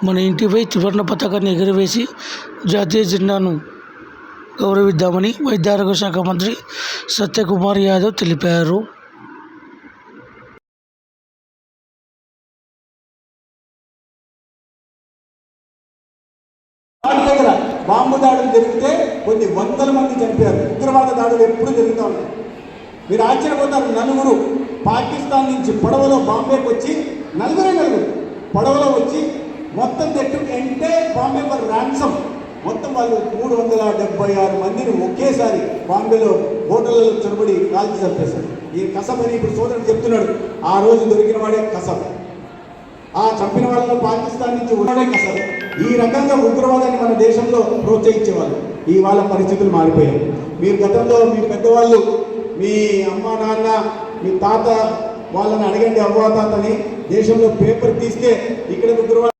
మన ఇంటిపై త్రివర్ణ పతాకాన్ని ఎగురవేసి జాతీయ జెండాను గౌరవిద్దామని వైద్య ఆరోగ్య శాఖ మంత్రి సత్యకుమార్ యాదవ్ తెలిపారు. దగ్గర బాంబు దాడులు జరిగితే కొన్ని వందల మంది చనిపోయారు. ఉగ్రవాద దాడులు ఎప్పుడు జరుగుతూ ఉన్నాయి. మీరు ఆశ్చర్యపోతారు. నలుగురు పాకిస్తాన్ నుంచి పడవలో బాంబేకి వచ్చి నలుగురు పడవలో వచ్చి మొత్తం తెట్టు అంటే బాంబే ఫర్ ర్యాన్సమ్ మొత్తం వాళ్ళు 376 మందిని ఒకేసారి బాంబేలో హోటళ్లలో చొరబడి కాల్చి చంపేశారు. ఈ కసబ్ అని ఇప్పుడు సోదరుడు చెప్తున్నాడు. ఆ రోజు దొరికిన వాడే కసబ్. ఆ చంపిన వాళ్ళలో పాకిస్తాన్ నుంచి ఉన్నదే కసబ్. ఈ రకంగా ఉగ్రవాదాన్ని మన దేశంలో ప్రోత్సహించేవాళ్ళు. ఇవాళ పరిస్థితులు మారిపోయాయి. మీరు గతంలో మీ పెద్దవాళ్ళు, మీ అమ్మ నాన్న, మీ తాత వాళ్ళని అడగండి, అవ్వ తాతని. దేశంలో పేపర్ తీస్తే ఇక్కడ ఉగ్రవాద